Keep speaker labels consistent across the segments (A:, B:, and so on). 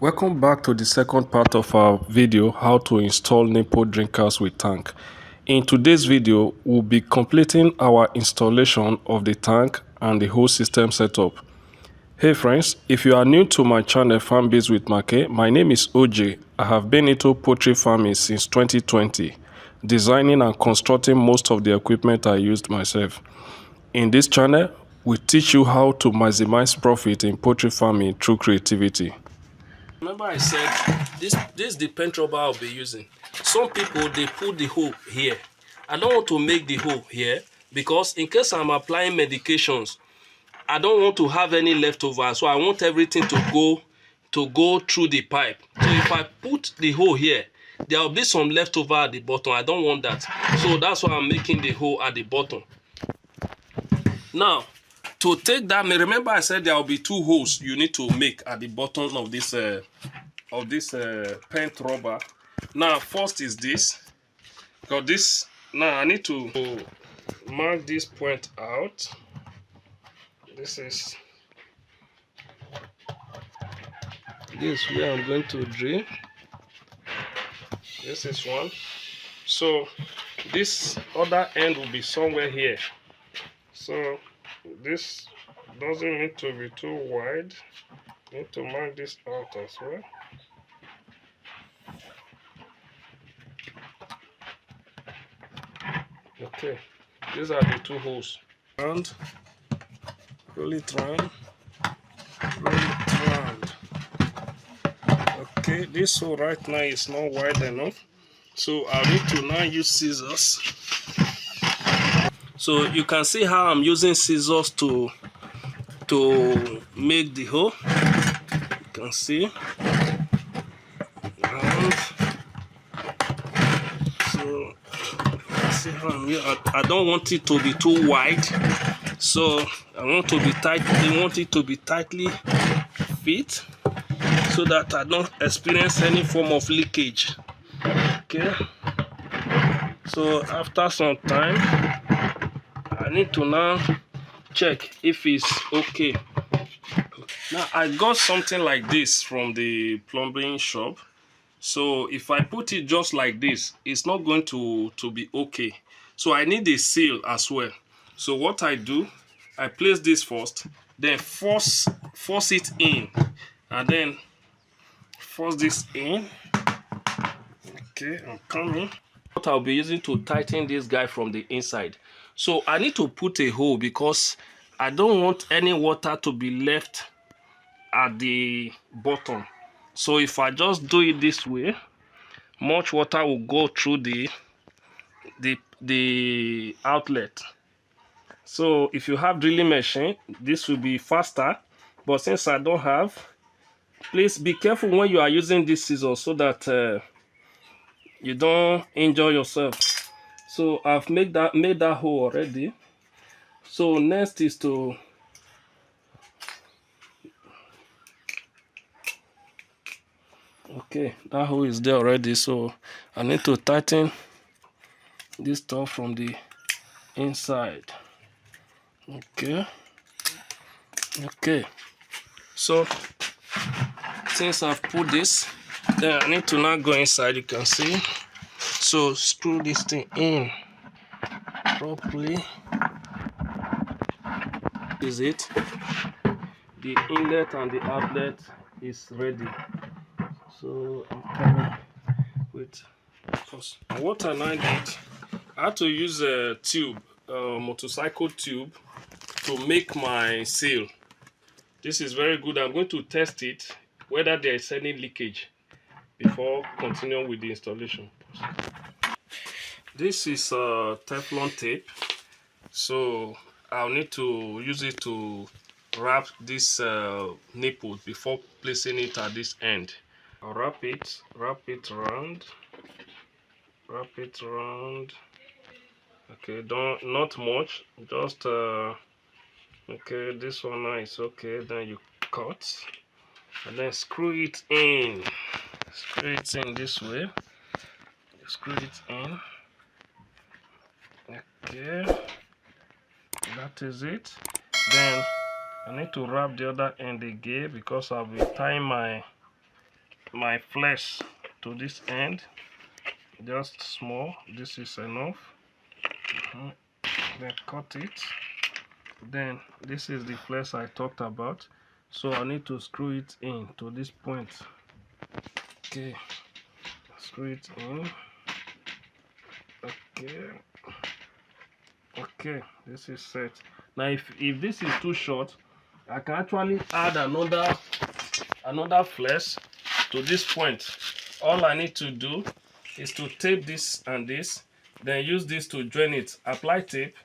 A: Welcome back to the second part of our video, how to install Nipple drinkers with tank. In today's video, we'll be completing our installation of the tank and the whole system setup. Hey friends, if you are new to my channel Farmbiz with Markay, my name is OJ. I have been into poultry farming since 2020, designing and constructing most of the equipment I used myself. In this channel, we teach you how to maximize profit in poultry farming through creativity. Remember I said this is the paint rubber I'll be using. Some people, they put the hole here. I don't want to make the hole here because in case I'm applying medications, I don't want to have any leftover. So I want everything to go through the pipe. So if I put the hole here, there will be some leftover at the bottom. I don't want that. So that's why I'm making the hole at the bottom. Now, to take that, remember I said there will be two holes you need to make at the bottom of this paint rubber. Now, first is this. Because this, now I need to mark this point out. This is where I'm going to drill. This is one. So this other end will be somewhere here. So this doesn't need to be too wide. Need to mark this out as well. Okay, these are the two holes. And roll it round. Roll it round. Okay, this hole right now is not wide enough. So I need to now use scissors. So you can see how I'm using scissors to make the hole. You can see. And so see how I'm here. I don't want it to be too wide. So I want to be tight. I want it to be tightly fit so that I don't experience any form of leakage. Okay. So after some time, I need to now check if it's okay. Now I got something like this from the plumbing shop. So if I put it just like this, it's not going to be okay. So I need a seal as well. So what I do, I place this first, then force it in, and then force this in. Okay, I'm coming. What I'll be using to tighten this guy from the inside. So I need to put a hole because I don't want any water to be left at the bottom. So if I just do it this way, much water will go through the outlet. So if you have drilling machine, this will be faster. But since I don't have, please be careful when you are using this scissors so that you don't injure yourself. So I've made that hole already. So next is to okay, that hole is there already. So I need to tighten this stuff from the inside. Okay. So since I've put this, then I need to now go inside. You can see. So screw this thing in properly. Is it? The inlet and the outlet is ready. So I'm coming with what I now did. I had to use a tube, motorcycle tube, to make my seal. This is very good. I'm going to test it whether there is any leakage before continuing with the installation. This is Teflon tape, so I'll need to use it to wrap this nipple before placing it at this end. I'll wrap it round. Okay, not much, just okay, this one now is okay. Then you cut and then screw it in. Screw it in this way. Screw it in. Okay, that is it. Then I need to wrap the other end again because I'll be tying my my flesh to this end, just small. This is enough. Then cut it. Then this is the flesh I talked about, so I need to screw it in to this point. Okay, screw it in. Okay, this is set. Now if this is too short, I can actually add another flesh to this point. All I need to do is to tape this and this, then use this to join it. Apply tape,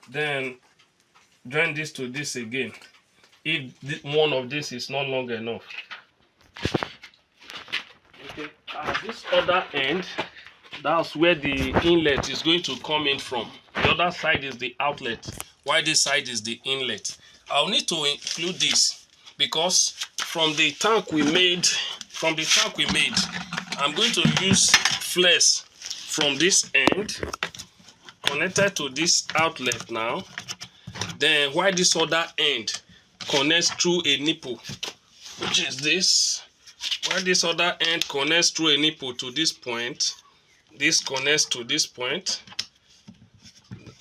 A: then join this to this again if one of this is not long enough. Okay, at this other end, that's where the inlet is going to come in from. The other side is the outlet, while this side is the inlet. I'll need to include this because from the tank we made, I'm going to use flesh from this end connected to this outlet now. Then while this other end connects through a nipple, which is this. While this other end connects through a nipple to this point, this connects to this point,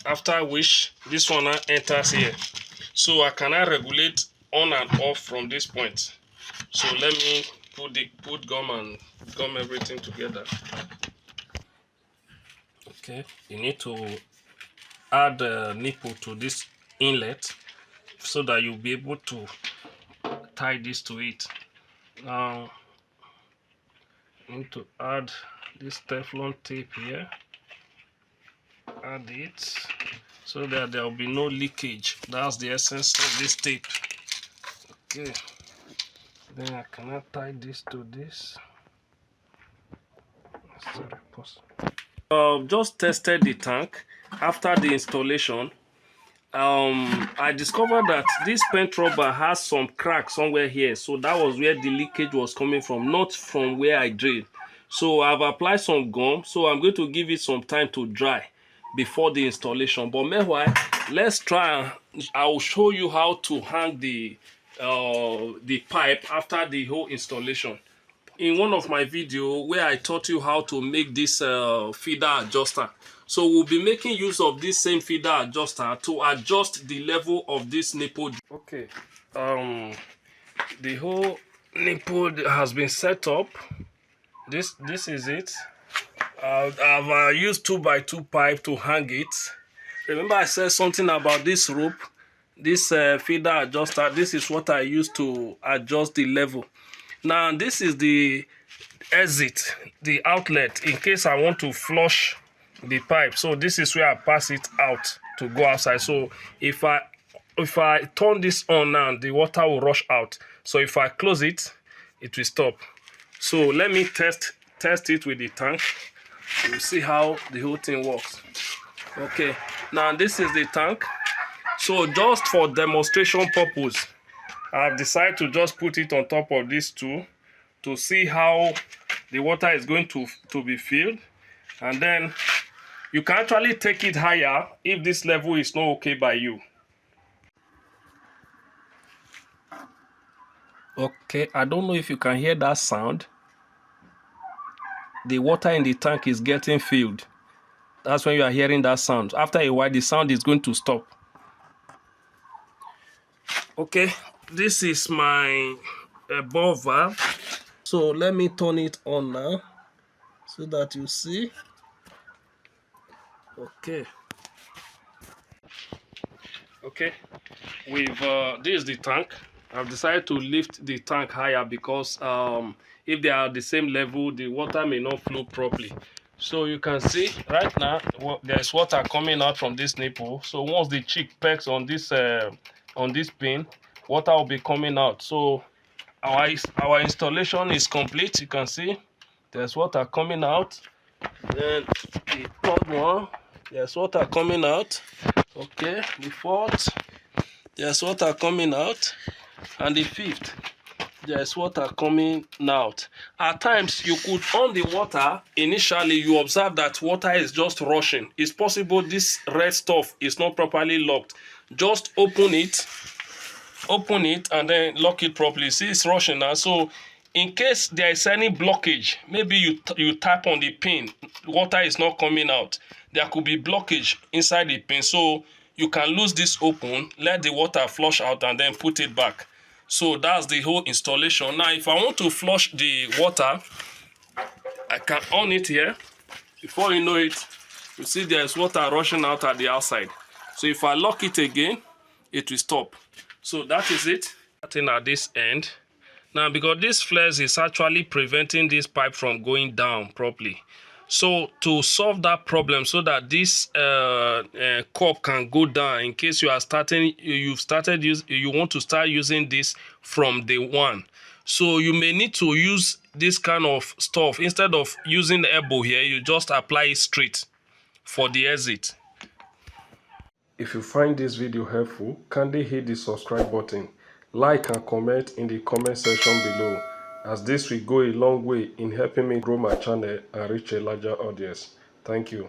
A: after which this one now enters here. So I cannot regulate on and off from this point. So let me put gum and gum everything together. Okay, you need to add a nipple to this inlet so that you'll be able to tie this to it. Now I need to add this Teflon tape here. Add it so that there will be no leakage. That's the essence of this tape. Okay, then I cannot tie this to this. Just tested the tank after the installation. I discovered that this paint rubber has some crack somewhere here, so that was where the leakage was coming from, not from where I drilled. So I've applied some gum, so I'm going to give it some time to dry before the installation. But meanwhile, let's try. I will show you how to hang the pipe after the whole installation. In one of my videos where I taught you how to make this feeder adjuster, so we'll be making use of this same feeder adjuster to adjust the level of this nipple. Okay, the whole nipple has been set up. This is it. I've used 2x2 pipe to hang it. Remember I said something about this rope, this feeder adjuster. This is what I use to adjust the level. Now this is the exit, the outlet, in case I want to flush the pipe. So this is where I pass it out to go outside. So if I turn this on now, the water will rush out. So if I close it, it will stop. So let me test it with the tank. We'll see how the whole thing works. Okay, now this is the tank. So just for demonstration purpose, I've decided to just put it on top of these two to see how the water is going to be filled. And then you can actually take it higher if this level is not okay by you. Okay, I don't know if you can hear that sound. The water in the tank is getting filled. That's when you are hearing that sound. After a while, the sound is going to stop. Okay, this is my ball valve. So let me turn it on now so that you see. Okay. Okay, this is the tank. I've decided to lift the tank higher because if they are the same level, the water may not flow properly. So you can see right now there's water coming out from this nipple. So once the cheek pecks on this pin, water will be coming out. So our installation is complete. You can see there's water coming out. Then the third one, there's water coming out. Okay, the fourth, there's water coming out. And the fifth, there's water coming out. At times, you could on the water. Initially, you observe that water is just rushing. It's possible this red stuff is not properly locked. Just open it, and then lock it properly. See, it's rushing now. So in case there is any blockage, maybe you tap on the pin, water is not coming out, there could be blockage inside the pin, so you can lose this open, let the water flush out, and then put it back. So that's the whole installation. Now if I want to flush the water, I can on it here. Before you know it, you see there's water rushing out at the outside. So if I lock it again, it will stop. So that is it. Starting at this end. Now because this flex is actually preventing this pipe from going down properly. So to solve that problem, so that this Cobb can go down, in case you are you want to start using this from day one. So you may need to use this kind of stuff. Instead of using the elbow here, you just apply it straight for the exit. If you find this video helpful, kindly hit the subscribe button, like and comment in the comment section below, as this will go a long way in helping me grow my channel and reach a larger audience. Thank you.